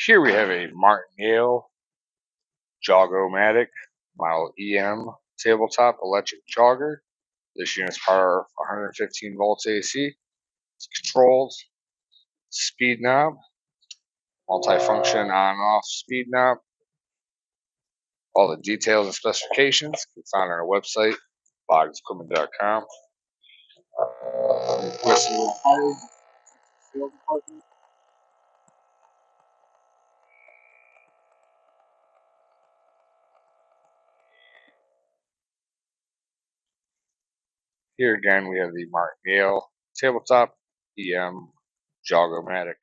Here we have a Martingale Jog-O-Matic Model EM tabletop electric jogger. This unit's power 115 volts AC. It's controlled speed knob, multifunction on and off speed knob. All the details and specifications can be found on our website, boggsequipment.com. Here again we have the Martingale tabletop EM Jog-O-Matic.